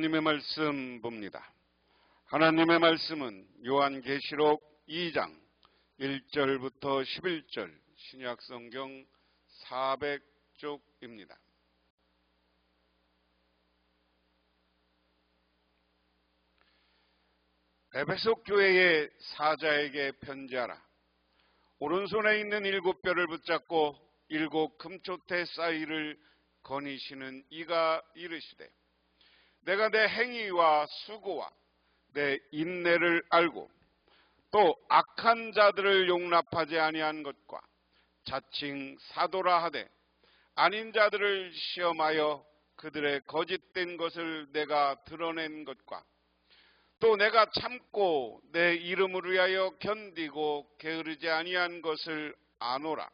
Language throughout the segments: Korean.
하나님의 말씀 봅니다. 하나님의 말씀은 요한계시록 2장 1절부터 11절 신약성경 400쪽입니다. 에베소 교회의 사자에게 편지하라. 오른손에 있는 7뼈를 붙잡고 7 금초대 사이를 거니시는 이가 이르시되, 내가 내 행위와 수고와 내 인내를 알고 또 악한 자들을 용납하지 아니한 것과 자칭 사도라 하되 아닌 자들을 시험하여 그들의 거짓된 것을 내가 드러낸 것과 또 내가 참고 내 이름을 위하여 견디고 게으르지 아니한 것을 아노라.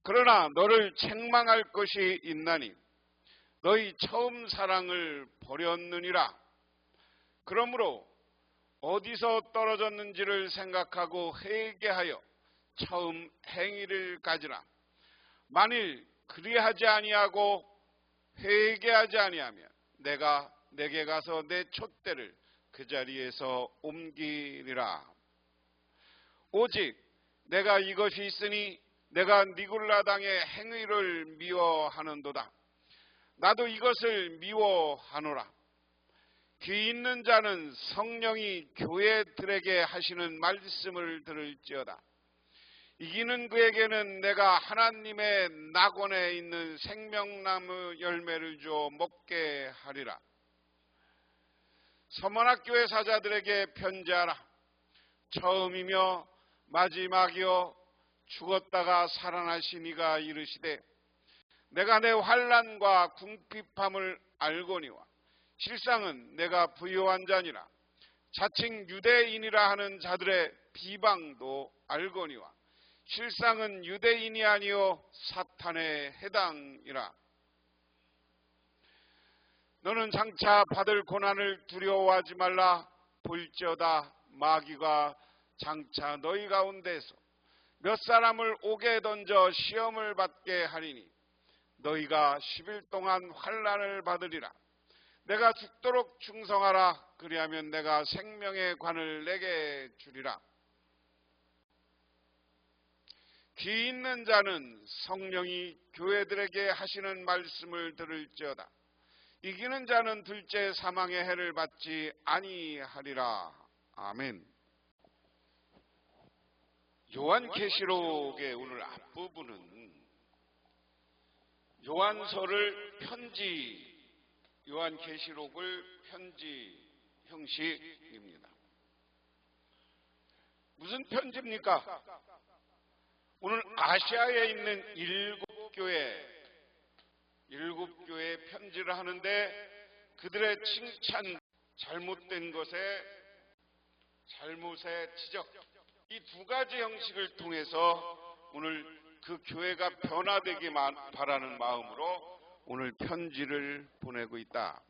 그러나 너를 책망할 것이 있나니 너희 처음 사랑을 버렸느니라. 그러므로 어디서 떨어졌는지를 생각하고 회개하여 처음 행위를 가지라. 만일 그리하지 아니하고 회개하지 아니하면 내가 내게 가서 내 촛대를 그 자리에서 옮기리라. 오직 내가 이것이 있으니 내가 니굴라 당의 행위를 미워하는도다. 나도 이것을 미워하노라. 귀 있는 자는 성령이 교회들에게 하시는 말씀을 들을지어다. 이기는 그에게는 내가 하나님의 낙원에 있는 생명나무 열매를 주어 먹게 하리라. 서머나교회 사자들에게 편지하라. 처음이며 마지막이요 죽었다가 살아나신 이가 이르시되, 내가 내 환난과 궁핍함을 알거니와 실상은 내가 부요한 자니라. 자칭 유대인이라 하는 자들의 비방도 알거니와 실상은 유대인이 아니요 사탄에 해당이라. 너는 장차 받을 고난을 두려워하지 말라. 볼지어다 마귀가 장차 너희 가운데서 몇 사람을 옥에 던져 시험을 받게 하리니 너희가 10일 동안 환난을 받으리라. 내가 죽도록 충성하라. 그리하면 내가 생명의 관을 내게 주리라. 귀 있는 자는 성령이 교회들에게 하시는 말씀을 들을지어다. 이기는 자는 둘째 사망의 해를 받지 아니하리라. 아멘. 요한계시록의 오늘 앞부분은 요한서를 요한계시록을 편지 형식입니다. 무슨 편지입니까? 오늘 아시아에 있는 7교회에 편지를 하는데 그들의 칭찬, 잘못된 것에 잘못의 지적, 이 두 가지 형식을 통해서 오늘 그 교회가 변화되기 바라는 마음으로 오늘 편지를 보내고 있다.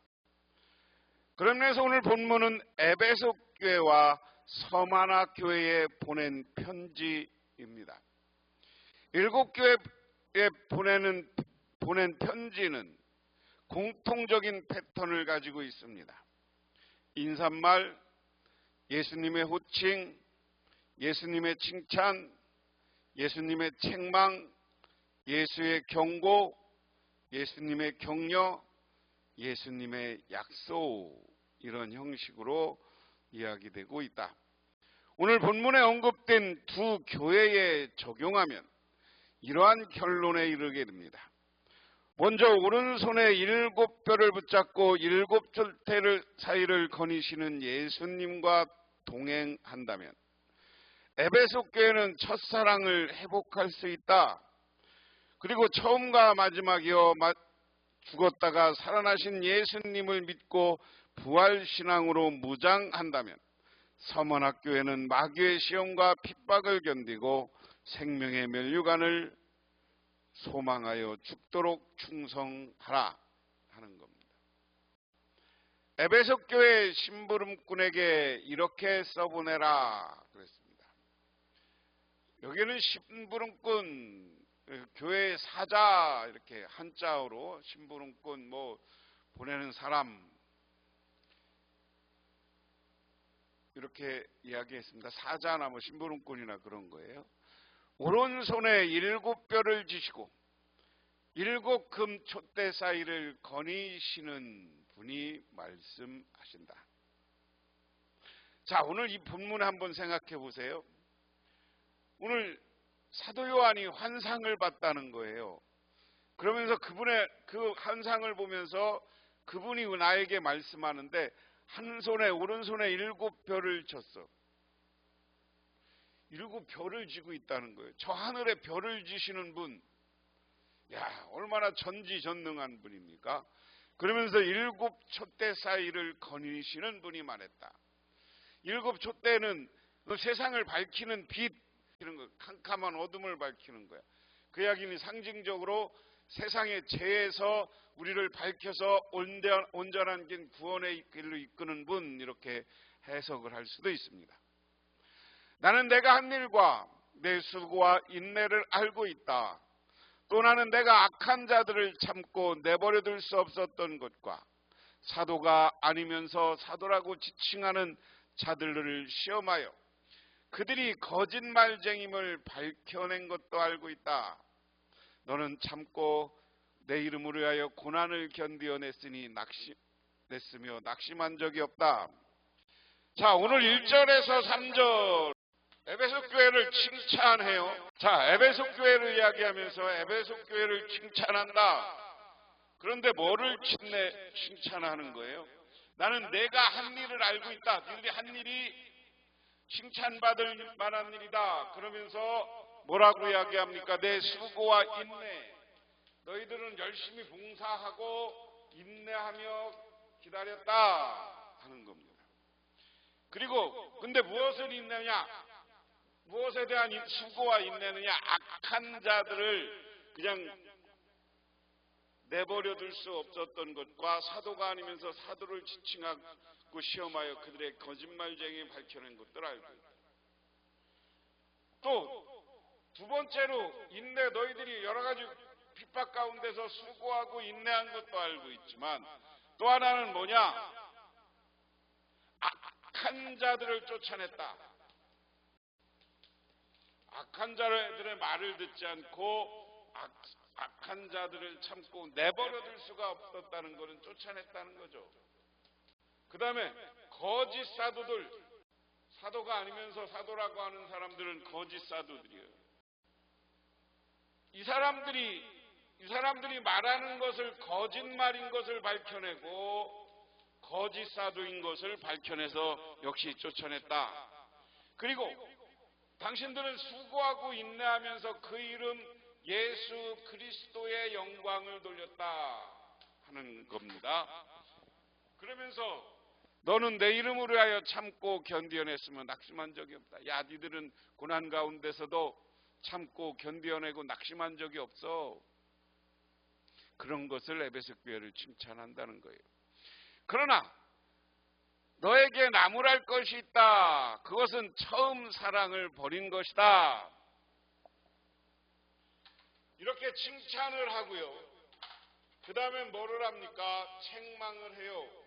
그런 면에서 오늘 본문은 에베소 교회와 서마나 교회에 보낸 편지입니다. 7교회에 보낸 편지는 공통적인 패턴을 가지고 있습니다. 인사말, 예수님의 호칭, 예수님의 칭찬, 예수님의 책망, 예수의 경고, 예수님의 격려, 예수님의 약속, 이런 형식으로 이야기되고 있다. 오늘 본문에 언급된 두 교회에 적용하면 이러한 결론에 이르게 됩니다. 먼저 오른손에 7뼈를 붙잡고 7 촛대 사이를 거니시는 예수님과 동행한다면 에베소 교회는 첫사랑을 회복할 수 있다. 그리고 처음과 마지막이요 죽었다가 살아나신 예수님을 믿고 부활신앙으로 무장한다면 서머나교회는 마귀의 시험과 핍박을 견디고 생명의 면류관을 소망하여 죽도록 충성하라 하는 겁니다. 에베소 교회 심부름꾼에게 이렇게 써보내라 그랬습니다. 여기는 심부름꾼, 교회 사자, 이렇게 한자어로 심부름꾼, 보내는 사람, 이렇게 이야기했습니다. 사자나 뭐 심부름꾼이나 그런 거예요. 오른손에 7뼈를 쥐시고 7금 촛대 사이를 거니시는 분이 말씀하신다. 자, 오늘 이 본문을 한번 생각해 보세요. 오늘 사도 요한이 환상을 봤다는 거예요. 그러면서 그분의 그 환상을 보면서 그분이 나에게 말씀하는데 한 손에 오른손에 7별을 쳤어. 7별을 쥐고 있다는 거예요. 저 하늘에 별을 쥐시는 분, 야, 얼마나 전지전능한 분입니까? 그러면서 7 촛대 사이를 거니시는 분이 말했다. 7 촛대는 세상을 밝히는 빛, 이런 거, 캄캄한 어둠을 밝히는 거야. 그 이야기는 상징적으로 세상의 죄에서 우리를 밝혀서 온전한 구원의 길로 이끄는 분, 이렇게 해석을 할 수도 있습니다. 나는 내가 한 일과 내 수고와 인내를 알고 있다. 또 나는 내가 악한 자들을 참고 내버려둘 수 없었던 것과 사도가 아니면서 사도라고 지칭하는 자들을 시험하여 그들이 거짓말쟁임을 밝혀낸 것도 알고 있다. 너는 참고 내 이름을 위하여 고난을 견디어냈으며 낙심한 적이 없다. 자, 오늘 1절에서 3절 에베소 교회를 칭찬해요. 자, 에베소 교회를 이야기하면서 에베소 교회를 칭찬한다. 그런데 뭐를 칭찬하는 거예요? 나는 내가 한 일을 알고 있다. 너희들이 한 일이 칭찬받을 만한 일이다. 그러면서 뭐라고 이야기합니까? 내 수고와 인내. 너희들은 열심히 봉사하고 인내하며 기다렸다 하는 겁니다. 그리고 근데 무엇을 인내냐? 무엇에 대한 수고와 인내느냐? 악한 자들을 그냥 내버려둘 수 없었던 것과 사도가 아니면서 사도를 지칭하고 시험하여 그들의 거짓말쟁이 밝혀낸 것들 알고 있다. 또 두 번째로 인내, 너희들이 여러 가지 핍박 가운데서 수고하고 인내한 것도 알고 있지만 또 하나는 뭐냐? 악한 자들을 쫓아냈다. 악한 자들의 말을 듣지 않고 악한 자들을 참고 내버려둘 수가 없었다는 것은 쫓아냈다는 거죠. 그 다음에 거짓 사도들, 사도가 아니면서 사도라고 하는 사람들은 거짓 사도들이에요. 이 사람들이 말하는 것을 거짓말인 것을 밝혀내고 거짓 사도인 것을 밝혀내서 역시 쫓아냈다. 그리고 당신들은 수고하고 인내하면서 그 이름 예수 그리스도의 영광을 돌렸다 하는 겁니다. 그러면서 너는 내 이름을 위하여 참고 견디어냈으면 낙심한 적이 없다. 야, 니들은 고난 가운데서도 참고 견디어내고 낙심한 적이 없어. 그런 것을 에베소 교회를 칭찬한다는 거예요. 그러나 너에게 나무랄 것이 있다. 그것은 처음 사랑을 버린 것이다. 이렇게 칭찬을 하고요. 그 다음에 뭐를 합니까? 책망을 해요.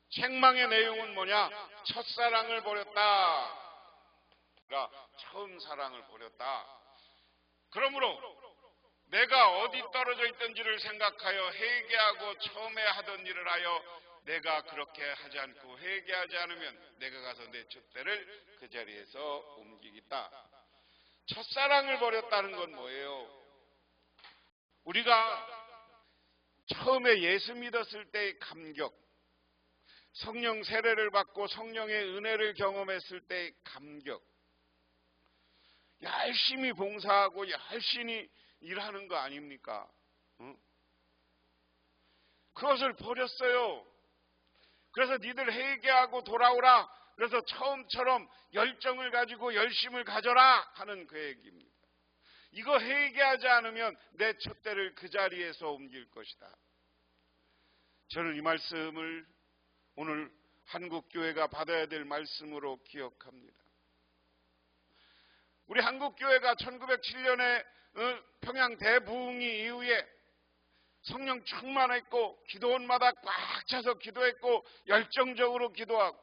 책망의 내용은 뭐냐? 첫사랑을 버렸다. 그러니까 처음 사랑을 버렸다. 그러므로 내가 어디 떨어져 있던지를 생각하여 회개하고 처음에 하던 일을 하여 내가 그렇게 하지 않고 회개하지 않으면 내가 가서 내 촛대를 그 자리에서 옮기겠다. 첫사랑을 버렸다는 건 뭐예요? 우리가 처음에 예수 믿었을 때의 감격, 성령 세례를 받고 성령의 은혜를 경험했을 때의 감격, 열심히 봉사하고 열심히 일하는 거 아닙니까? 그것을 버렸어요. 그래서 니들 회개하고 돌아오라. 그래서 처음처럼 열정을 가지고 열심을 가져라 하는 그 얘기입니다. 이거 회개하지 않으면 내 촛대를 그 자리에서 옮길 것이다. 저는 이 말씀을 오늘 한국교회가 받아야 될 말씀으로 기억합니다. 우리 한국교회가 1907년에 평양 대부흥이 이후에 성령 충만했고 기도원마다 꽉 차서 기도했고 열정적으로 기도하고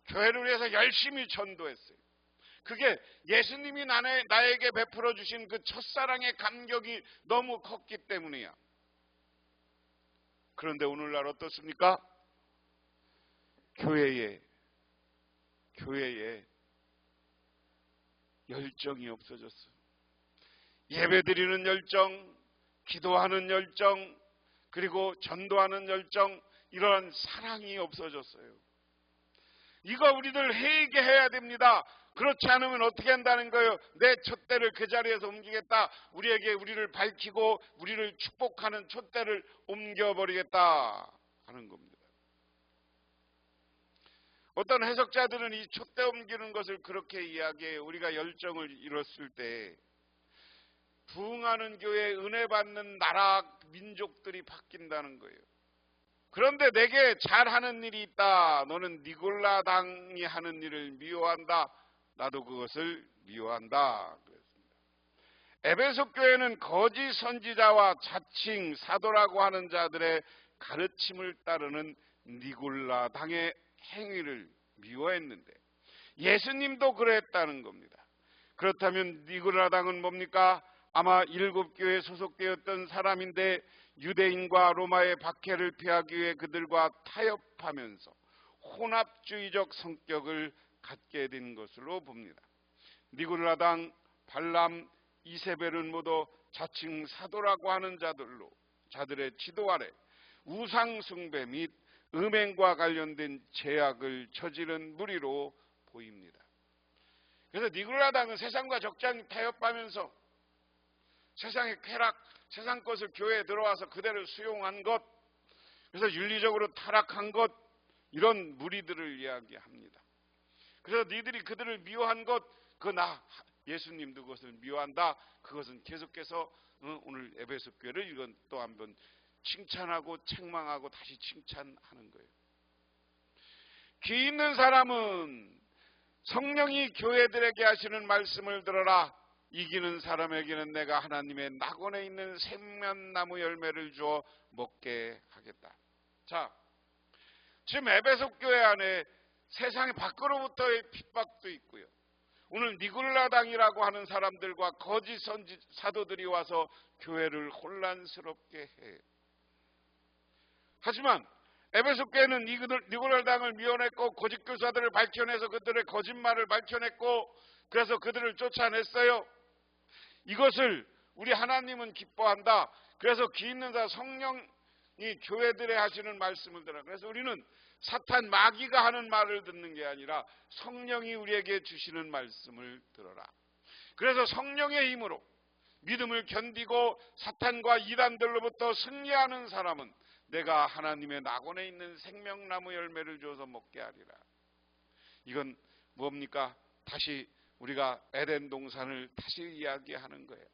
교회를 위해서 열심히 전도했어요. 그게 예수님이 나에게 베풀어 주신 그 첫사랑의 감격이 너무 컸기 때문이야. 그런데 오늘날 어떻습니까? 교회에 열정이 없어졌어. 예배드리는 열정, 기도하는 열정, 그리고 전도하는 열정, 이러한 사랑이 없어졌어요. 이거 우리들 회개해야 됩니다. 그렇지 않으면 어떻게 한다는 거예요? 내 촛대를 그 자리에서 옮기겠다. 우리에게 우리를 밝히고 우리를 축복하는 촛대를 옮겨버리겠다 하는 겁니다. 어떤 해석자들은 이 촛대 옮기는 것을 그렇게 이야기해요. 우리가 열정을 잃었을 때 부흥하는 교회, 은혜 받는 나라, 민족들이 바뀐다는 거예요. 그런데 내게 잘하는 일이 있다. 너는 니골라 당이 하는 일을 미워한다. 나도 그것을 미워한다. 그랬습니다. 에베소 교회는 거짓 선지자와 자칭 사도라고 하는 자들의 가르침을 따르는 니골라 당의 행위를 미워했는데 예수님도 그랬다는 겁니다. 그렇다면 니골라 당은 뭡니까? 아마 7교회에 소속되었던 사람인데 유대인과 로마의 박해를 피하기 위해 그들과 타협하면서 혼합주의적 성격을 갖게 된 것으로 봅니다. 니골라 당, 발람, 이세벨은 모두 자칭 사도라고 하는 자들의 지도 아래 우상 숭배 및 음행과 관련된 죄악을 저지른 무리로 보입니다. 그래서 니골라 당은 세상과 적잖이 타협하면서 세상의 쾌락, 세상 것을 교회에 들어와서 그대로 수용한 것, 그래서 윤리적으로 타락한 것, 이런 무리들을 이야기합니다. 그래서 니들이 그들을 미워한 것, 예수님도 그것을 미워한다. 그것은 계속해서 오늘 에베소 교회를 이건 또 한번 칭찬하고 책망하고 다시 칭찬하는 거예요. 귀 있는 사람은 성령이 교회들에게 하시는 말씀을 들어라. 이기는 사람에게는 내가 하나님의 낙원에 있는 생명나무 열매를 주어 먹게 하겠다. 자, 지금 에베소 교회 안에 세상의 밖으로부터의 핍박도 있고요. 오늘 니골라 당이라고 하는 사람들과 거짓 사도들이 와서 교회를 혼란스럽게 해요. 하지만 에베소 교회는 니골라 당을 미워냈고 거짓 교사들을 밝혀내서 그들의 거짓말을 밝혀냈고 그래서 그들을 쫓아냈어요. 이것을 우리 하나님은 기뻐한다. 그래서 귀 있는 자 성령이 교회들에 하시는 말씀을 들어. 그래서 우리는 사탄 마귀가 하는 말을 듣는 게 아니라 성령이 우리에게 주시는 말씀을 들어라. 그래서 성령의 힘으로 믿음을 견디고 사탄과 이단들로부터 승리하는 사람은 내가 하나님의 낙원에 있는 생명나무 열매를 줘서 먹게 하리라. 이건 뭡니까? 다시 우리가 에덴 동산을 다시 이야기하는 거예요.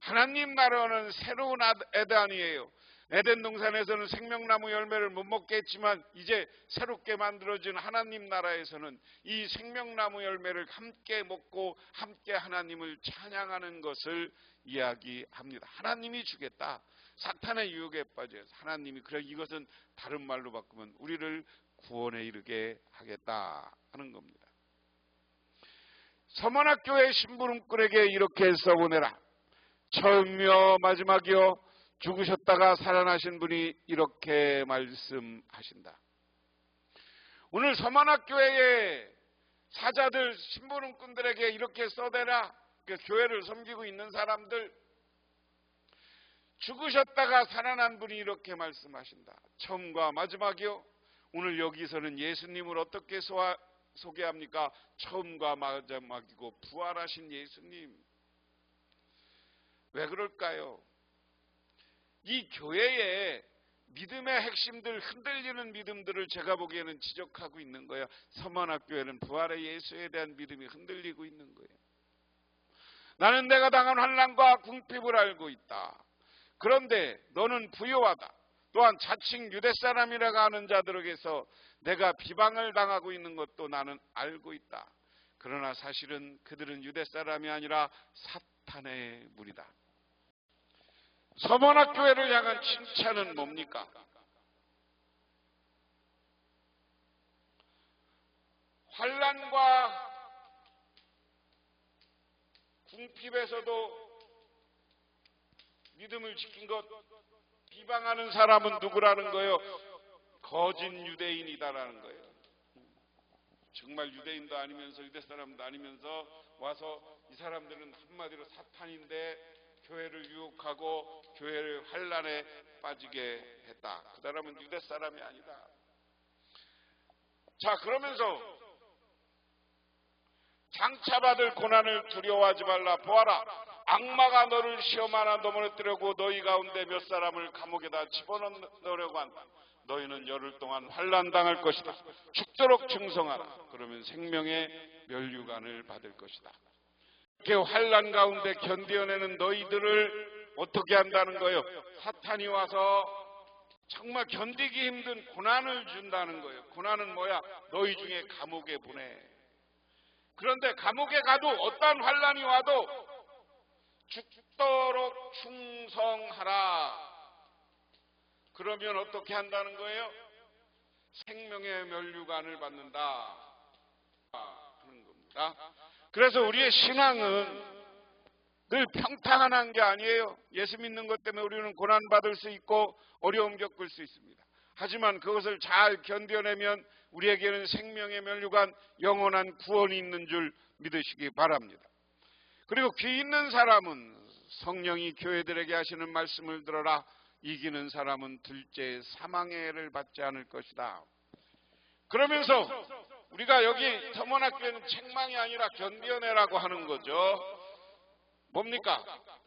하나님 나라는 새로운 에덴이에요. 에덴 동산에서는 생명나무 열매를 못 먹게 했지만 이제 새롭게 만들어진 하나님 나라에서는 이 생명나무 열매를 함께 먹고 함께 하나님을 찬양하는 것을 이야기합니다. 하나님이 주겠다. 사탄의 유혹에 빠져서 하나님이 그래 이것은 다른 말로 바꾸면 우리를 구원에 이르게 하겠다 하는 겁니다. 서문학교회 신부름꾼에게 이렇게 써보내라. 처음이요 마지막이요 죽으셨다가 살아나신 분이 이렇게 말씀하신다. 오늘 서문학교회의 사자들 신부름꾼들에게 이렇게 써대라. 교회를 섬기고 있는 사람들 죽으셨다가 살아난 분이 이렇게 말씀하신다. 처음과 마지막이요. 오늘 여기서는 예수님을 어떻게 소개합니까? 처음과 마지막이고 부활하신 예수님. 왜 그럴까요? 이 교회의 믿음의 핵심들, 흔들리는 믿음들을 제가 보기에는 지적하고 있는 거예요. 서문학교회는 부활의 예수에 대한 믿음이 흔들리고 있는 거예요. 나는 내가 당한 환난과 궁핍을 알고 있다. 그런데 너는 부요하다. 또한 자칭 유대 사람이라고 하는 자들에게서 내가 비방을 당하고 있는 것도 나는 알고 있다. 그러나 사실은 그들은 유대 사람이 아니라 사탄의 무리다. 서문학교회를 향한 칭찬은 뭡니까? 환난과 궁핍에서도 믿음을 지킨 것, 비방하는 사람은 누구라는 거예요? 거짓 유대인이다라는 거예요. 정말 유대인도 아니면서 유대 사람도 아니면서 와서 이 사람들은 한마디로 사탄인데 교회를 유혹하고 교회를 환난에 빠지게 했다. 그 사람은 유대 사람이 아니다. 자, 그러면서 장차받을 고난을 두려워하지 말라. 보아라, 악마가 너를 시험 하나 넘어뜨려고 너희 가운데 몇 사람을 감옥에다 집어넣으려고 한다. 너희는 열흘 동안 환난당할 것이다. 죽도록 충성하라. 그러면 생명의 면류관을 받을 것이다. 이렇게 환난 가운데 견뎌내는 너희들을 어떻게 한다는 거예요? 사탄이 와서 정말 견디기 힘든 고난을 준다는 거예요. 고난은 뭐야? 너희 중에 감옥에 보내. 그런데 감옥에 가도 어떠한 환난이 와도 죽도록 충성하라. 그러면 어떻게 한다는 거예요? 생명의 면류관을 받는다 하는 겁니다. 그래서 우리의 신앙은 늘 평탄한 게 아니에요. 예수 믿는 것 때문에 우리는 고난받을 수 있고 어려움 겪을 수 있습니다. 하지만 그것을 잘 견뎌내면 우리에게는 생명의 면류관, 영원한 구원이 있는 줄 믿으시기 바랍니다. 그리고 귀 있는 사람은 성령이 교회들에게 하시는 말씀을 들어라. 이기는 사람은 둘째 사망의 해를 받지 않을 것이다. 그러면서 우리가 여기 서문학교에는 책망이 아니라 견뎌내라고 하는 거죠. 뭡니까?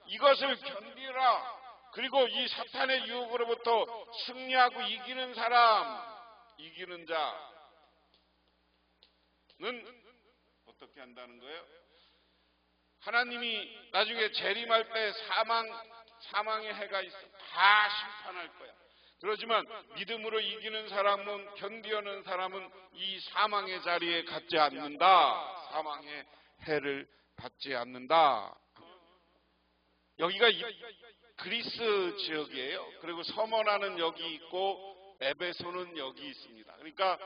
이것을 견디라. 그리고 이 사탄의 유혹으로부터 승리하고 이기는 사람, 이기는 자는 어떻게 한다는 거예요? 하나님이 나중에 재림할 때 사망의 해가 있어. 다 심판할 거야. 그렇지만 믿음으로 이기는 사람은, 견디어낸 사람은 이 사망의 자리에 갖지 않는다. 사망의 해를 받지 않는다. 여기가 그리스 지역이에요. 그리고 서머나는 여기 있고 에베소는 여기 있습니다. 그러니까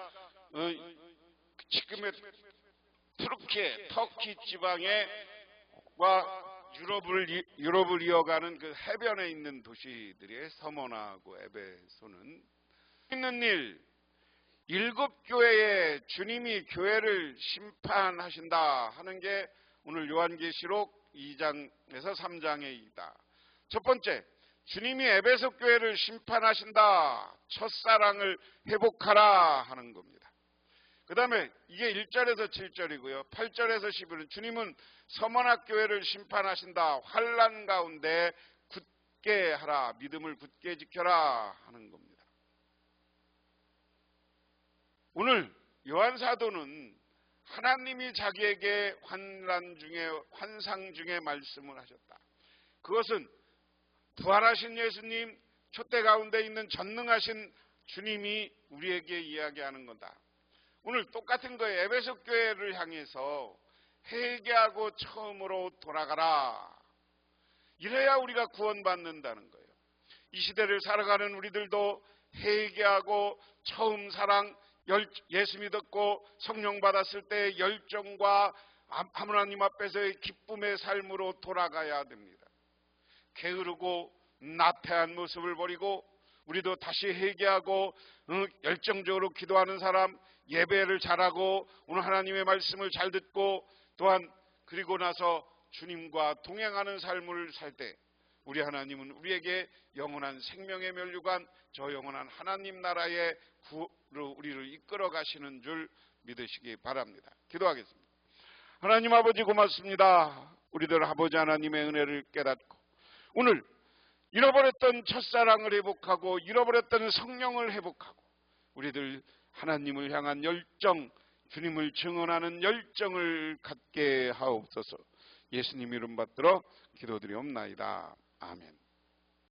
지금의 터키 지방에 유럽을 이어가는 그 해변에 있는 도시들이 서머나하고 에베소는 있는 일, 7교회에 주님이 교회를 심판하신다 하는 게 오늘 요한계시록 2장에서 3장에 있다. 첫 번째, 주님이 에베소 교회를 심판하신다. 첫사랑을 회복하라 하는 겁니다. 그 다음에 이게 1절에서 7절이고요. 8절에서 10절은 주님은 서머나 교회를 심판하신다. 환난 가운데 굳게 하라. 믿음을 굳게 지켜라 하는 겁니다. 오늘 요한 사도는 하나님이 자기에게 환상 중에 말씀을 하셨다. 그것은 부활하신 예수님, 촛대 가운데 있는 전능하신 주님이 우리에게 이야기하는 거다. 오늘 똑같은 거예요. 에베소 교회를 향해서 회개하고 처음으로 돌아가라. 이래야 우리가 구원받는다는 거예요. 이 시대를 살아가는 우리들도 회개하고 처음 사랑, 예수 믿었고 성령 받았을 때의 열정과 하나님 앞에서의 기쁨의 삶으로 돌아가야 됩니다. 게으르고 나태한 모습을 버리고 우리도 다시 회개하고 열정적으로 기도하는 사람, 예배를 잘하고 오늘 하나님의 말씀을 잘 듣고 또한 그리고 나서 주님과 동행하는 삶을 살 때 우리 하나님은 우리에게 영원한 생명의 면류관, 저 영원한 하나님 나라의 구로 우리를 이끌어 가시는 줄 믿으시기 바랍니다. 기도하겠습니다. 하나님 아버지 고맙습니다. 우리들 아버지 하나님의 은혜를 깨닫고 오늘 잃어버렸던 첫사랑을 회복하고 잃어버렸던 성령을 회복하고 우리들 하나님을 향한 열정, 주님을 증언하는 열정을 갖게 하옵소서. 예수님 이름 받들어 기도드리옵나이다. 아멘.